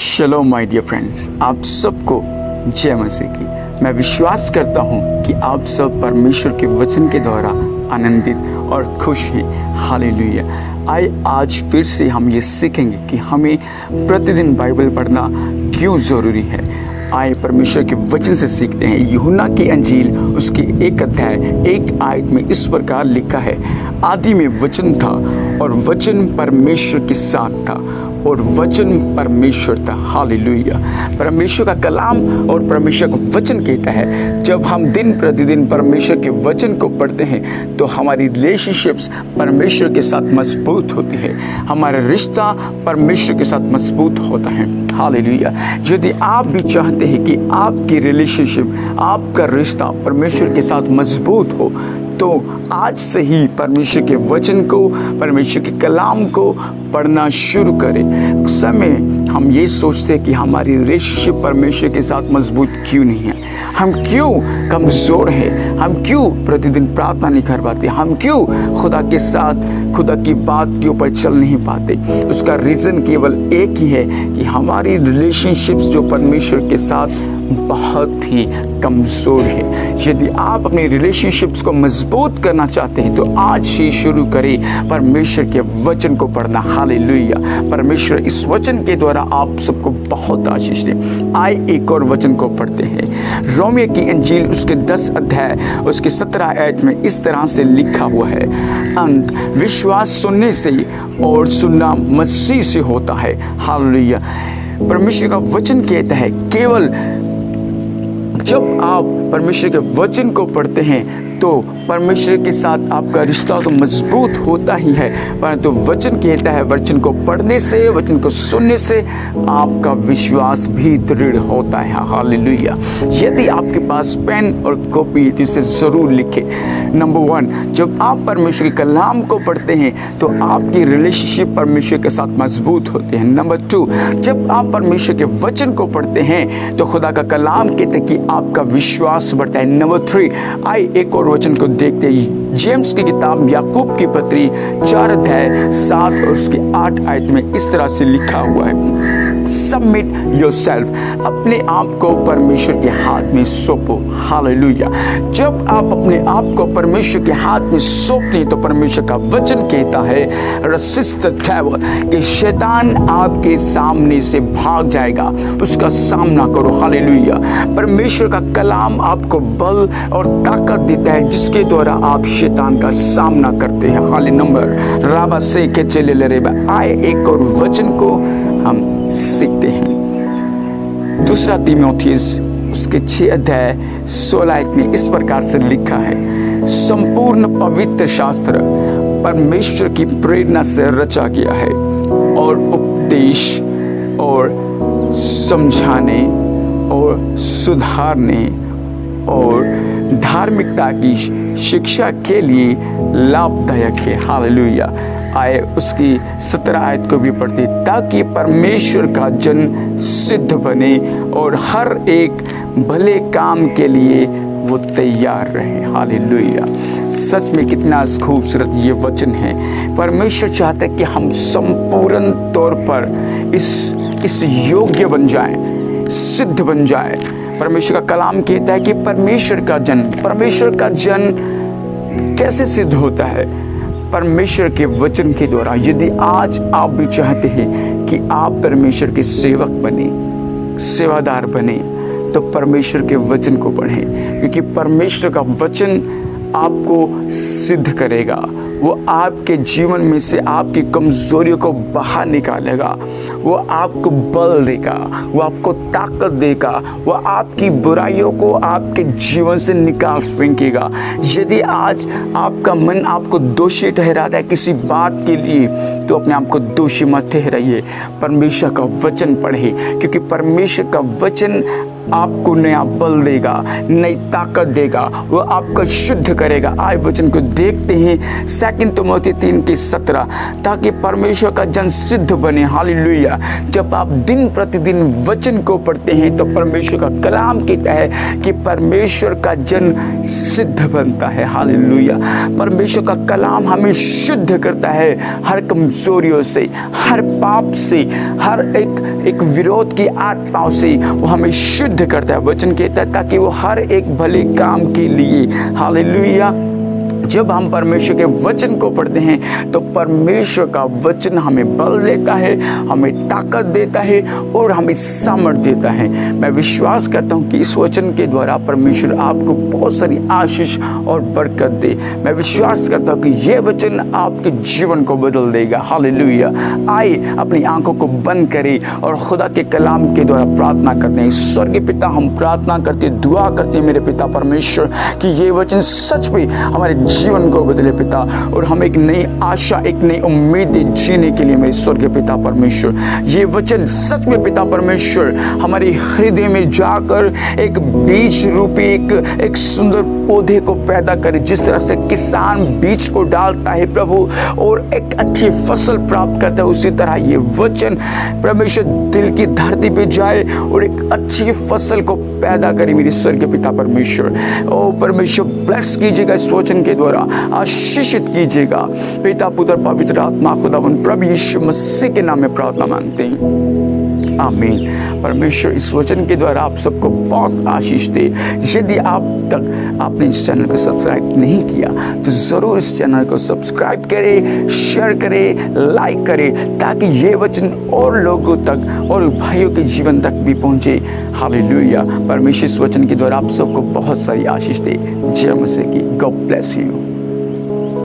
शलोम my dear friends, आप सबको जय मसीह की। मैं विश्वास करता हूँ कि आप सब परमेश्वर के वचन के द्वारा आनंदित और खुश हैं। हालेलुया। आइए आज फिर से हम ये सीखेंगे कि हमें प्रतिदिन बाइबल पढ़ना क्यों ज़रूरी है। आइए परमेश्वर के वचन से सीखते हैं। यूहन्ना की अंजील उसके 1 अध्याय 1 आयत में इस प्रकार लिखा है, आदि में वचन था और वचन परमेश्वर के साथ था और वचन परमेश्वर था। हालेलुया। परमेश्वर का कलाम और परमेश्वर का वचन कहता है, जब हम दिन प्रतिदिन परमेश्वर के वचन को पढ़ते हैं तो हमारी रिलेशनशिप्स परमेश्वर के साथ मजबूत होती है, हमारा रिश्ता परमेश्वर के साथ मजबूत होता है। हालेलुया। यदि आप भी चाहते हैं कि आपकी रिलेशनशिप, आपका रिश्ता परमेश्वर के साथ मजबूत हो, तो आज से ही परमेश्वर के वचन को, परमेश्वर के कलाम को पढ़ना शुरू करें। समय हम ये सोचते हैं कि हमारी रिलेशनशिप परमेश्वर के साथ मजबूत क्यों नहीं है, हम क्यों कमज़ोर हैं, हम क्यों प्रतिदिन प्रार्थना नहीं कर पाते, हम क्यों खुदा के साथ खुदा की बात के ऊपर चल नहीं पाते। उसका रीज़न केवल एक ही है कि हमारी रिलेशनशिप्स जो परमेश्वर के साथ बहुत ही कमज़ोर है। यदि आप अपनी रिलेशनशिप्स को मजबूत करना चाहते हैं तो आज ही शुरू करें परमेश्वर के वचन को पढ़ना। हालेलुया। परमेश्वर इस वचन के द्वारा आप सबको बहुत आशीष दे। आए एक और वचन को पढ़ते हैं। रोमियो की अंजील उसके 10 अध्याय उसके 17 आयत में इस तरह से लिखा हुआ है, अंत विश्वास सुनने से और सुनना मसीह से होता है। हालेलुया। परमेश्वर का वचन कहता है, केवल जब आप परमेश्वर के वचन को पढ़ते हैं तो परमेश्वर के साथ आपका रिश्ता तो मजबूत होता ही है, परंतु वचन कहता है वचन को पढ़ने से, वचन को सुनने से आपका विश्वास भी दृढ़ होता है। हालेलुया। यदि आपके पास पेन और कॉपी तो इसे ज़रूर लिखें। नंबर 1, जब आप परमेश्वर के कलाम को पढ़ते हैं तो आपकी रिलेशनशिप परमेश्वर के साथ मजबूत होती है। नंबर 2, जब आप परमेश्वर के वचन को पढ़ते हैं तो खुदा का कलाम कहते हैं कि आपका विश्वास बढ़ता है। नंबर 3, आइए एक और वचन को देखते हैं। जेम्स की किताब याकूब की पत्री 4 अध्याय 7 और उसके 8 आयत में इस तरह से लिखा हुआ है, सबमिट योरसेल्फ, अपने आप को परमेश्वर के हाथ में सौंपो। हालेलुया। जब आप अपने आप को परमेश्वर के हाथ में सौंपते हैं तो परमेश्वर का वचन कहता है, रेसिस्ट द डेविल, कि शैतान आपके सामने से भाग जाएगा, उसका सामना करो। हालेलुया। परमेश्वर का कलाम आपको बल और ताकत देता है जिसके द्वारा आप शैतान का सामना करते हैं। हाले नंबर राबा से के चले ले रे। आए एक और वचन को हम सीखते हैं। दूसरा तीमुथियुस उसके 6 अध्याय 16 आयत में इस प्रकार से लिखा है, संपूर्ण पवित्र शास्त्र परमेश्वर की प्रेरणा से रचा गया है और उपदेश और समझाने और सुधारने और धार्मिकता की शिक्षा के लिए लाभदायक है। हालेलुया। आए उसकी 17 आयत को भी पढ़ते, ताकि परमेश्वर का जन सिद्ध बने और हर एक भले काम के लिए वो तैयार रहे। हालेलुया। सच में कितना खूबसूरत ये वचन है। परमेश्वर चाहता है कि हम संपूर्ण तौर पर इस योग्य बन जाएं, सिद्ध बन जाएं। परमेश्वर का कलाम कहता है कि परमेश्वर का जन कैसे सिद्ध होता है? परमेश्वर के वचन के द्वारा। यदि आज आप भी चाहते हैं कि आप परमेश्वर के सेवक बने, सेवादार बने, तो परमेश्वर के वचन को पढ़ें, क्योंकि परमेश्वर का वचन आपको सिद्ध करेगा। वो आपके जीवन में से आपकी कमज़ोरियों को बाहर निकालेगा, वो आपको बल देगा, वो आपको ताकत देगा, वो आपकी बुराइयों को आपके जीवन से निकाल फेंकेगा। यदि आज आपका मन आपको दोषी ठहराता है किसी बात के लिए, तो अपने आप को दोषी मत ठहराइए, परमेश्वर का वचन पढ़े, क्योंकि परमेश्वर का वचन आपको नया बल देगा, नई ताकत देगा, वो आपका शुद्ध करेगा। आए वचन को देखते हैं 2 तिमोथी 3:17, ताकि परमेश्वर का जन सिद्ध बने। हालेलुया। जब आप दिन प्रतिदिन वचन को पढ़ते हैं तो परमेश्वर का कलाम कहता है कि परमेश्वर का जन सिद्ध बनता है। हालेलुया। परमेश्वर का कलाम हमें शुद्ध करता है हर कमजोरियों से, हर पाप से, हर एक विरोध की आत्माओं से वो हमें शुद्ध करता है। वचन कहता है ताकि वो हर एक भले काम के लिए, हालेलुया, जब हम परमेश्वर के वचन को पढ़ते हैं तो परमेश्वर का वचन हमें बल देता है, हमें ताकत देता है और हमें सामर्थ्य देता है। मैं विश्वास करता हूं कि इस वचन के द्वारा परमेश्वर आपको बहुत सारी आशीष और बरकत दे। मैं विश्वास करता हूं कि यह वचन आपके जीवन को बदल देगा। हालेलुया। आइए अपनी आंखों को बंद करें और खुदा के कलाम के द्वारा प्रार्थना करते हैं। स्वर्गीय पिता, हम प्रार्थना करते, दुआ करते हैं मेरे पिता परमेश्वर कि ये वचन सच में हमारे जीवन को बदले पिता, और हम एक नई आशा, एक नई उम्मीद जीने के लिए मेरे स्वर्गीय पिता परमेश्वर, ये वचन सच में पिता परमेश्वर हमारे हृदय में जाकर एक बीज रूपी एक सुंदर पौधे को पैदा करे। जिस तरह से किसान बीज को डालता है प्रभु और एक अच्छी फसल प्राप्त करता है, उसी तरह ये वचन परमेश्वर दिल की धरती पे जाए और एक अच्छी फसल को पैदा करे मेरे स्वर्गीय पिता परमेश्वर। ओ परमेश्वर, ब्लेस कीजिएगा इस वचन के द्वारा, आशीषित कीजिएगा पिता, पुत्र, पवित्र आत्मा, खुदावन प्रभु यीशु मसीह के नाम में प्रार्थना मांगते हैं, आमीन। परमेश्वर इस वचन के द्वारा आप सबको बहुत आशीष दे। यदि आप तक आपने इस चैनल को सब्सक्राइब नहीं किया तो ज़रूर इस चैनल को सब्सक्राइब करें, शेयर करें, लाइक करें, ताकि ये वचन और लोगों तक और भाइयों के जीवन तक भी पहुँचे। हालेलुया। परमेश्वर इस वचन के द्वारा आप सबको बहुत सारी आशीष दे। जय मसीह की। God bless you.